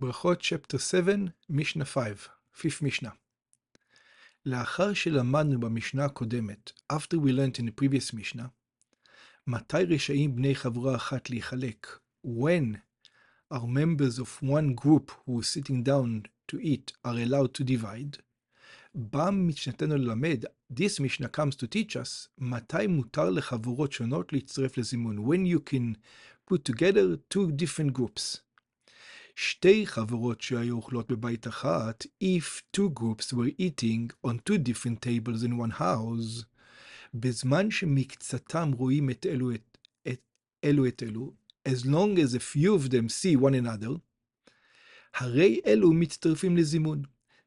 Berachot chapter 7, Mishnah 5, fifth Mishnah. לאחר שלמדנו במשנה הקודמת, after we learned in the previous Mishnah, מתי רשאים בני חבורה אחת להיחלק? When are members of one group who is sitting down to eat are allowed to divide? בא משנתנו ללמד, this Mishnah comes to teach us, מתי מותר לחבורות שונות להצטרף לזימון? When you can put together two different groups. שתי חברות שהיו אוכלות בבית אחת, if two groups were eating on two different tables in one house, בזמן שמקצתם רואים את אלו את אלו, as long as a few of them see one another, הרי אלו מצטרפים לזימון.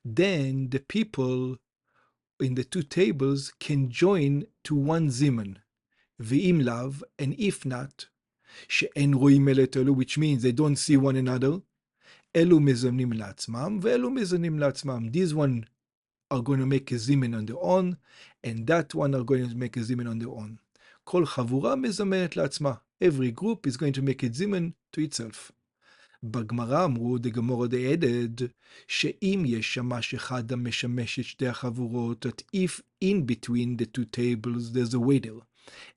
Then the people in the two tables can join to one Zimmun. ואם לאו, and if not, שאין רואים אלו את אלו, which means they don't see one another, אלו מזמנים לעצמם, ואלו מזמנים לעצמם. These one are going to make a zimun on their own, and that one are going to make a zimun on their own. כל חבורה מזמנת לעצמה. Every group is going to make a zimun to itself. בגמרא אמרו, the Gemara they added, שאם יש שמש אחד המשמש את שתי החבורות, that if in between the two tables there's a waiter,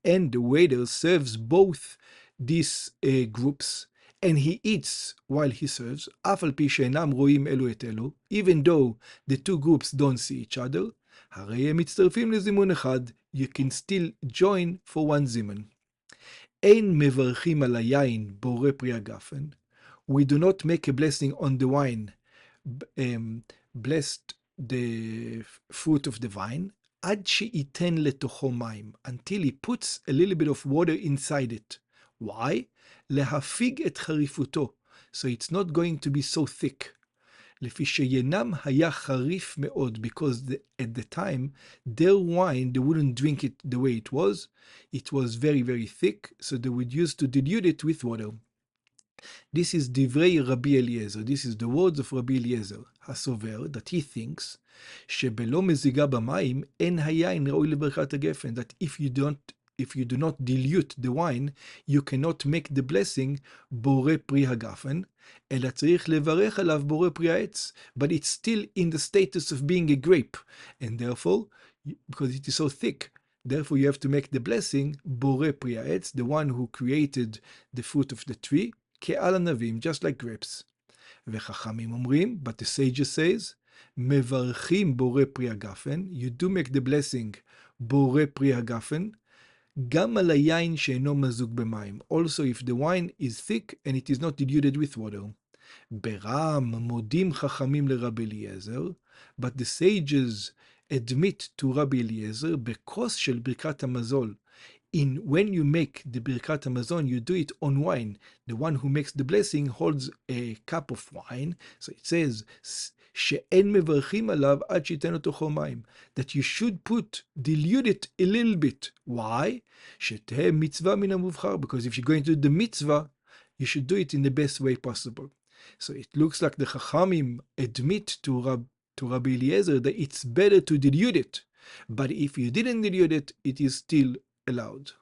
and the waiter serves both these groups, and he eats while he serves, אף על פי שאינם רואים אלו את אלו, even though the two groups don't see each other, הרי הם מצטרפים לזימון אחד, you can still join for one זימון. אין מברכים על היין בורא פרי הגפן, we do not make a blessing on the wine, blessed the fruit of the vine, עד שייתן לתוכו מים, until he puts a little bit of water inside it. Why? להפיג את חריפותו, so it's not going to be so thick. לפי שינם היה חריף מאוד, because at the time, their wine, they wouldn't drink it the way it was very, very thick, so they would use to dilute it with water. This is divrei Rabbi Eliezer, this is the words of Rabbi Eliezer, הסובר, that he thinks, שבלא מזיגה במים, אין היין ראוי לברכת הגפן, that if you do not dilute the wine, you cannot make the blessing בורא פרי הגפן, אלא צריך לברך עליו בורא פרי העץ, but it's still in the status of being a grape, and therefore, because it is so thick, therefore you have to make the blessing בורא פרי העץ, the one who created the fruit of the tree, כעל ענבים, just like grapes. וחכמים אומרים, but the sages says, מברכים בורא פרי הגפן, you do make the blessing בורא פרי הגפן, גם על היין שאינו מזוג במים. Also if the wine is thick and it is not diluted with water. ברם מודים חכמים לרבי אליעזר, but the sages admit to רבי אליעזר, בכוס של ברכת המזון. When you make the ברכת המזון, you do it on wine. The one who makes the blessing holds a cup of wine. So it says, שאין מברכים עליו עד שייתן לתוכו מים. That you should dilute it a little bit. Why? שתהיה מצווה מן המובחר. Because if you're going to do the mitzvah, you should do it in the best way possible. So it looks like the Chachamim admit to Rabbi Eliezer that it's better to dilute it. But if you didn't dilute it, it is still allowed.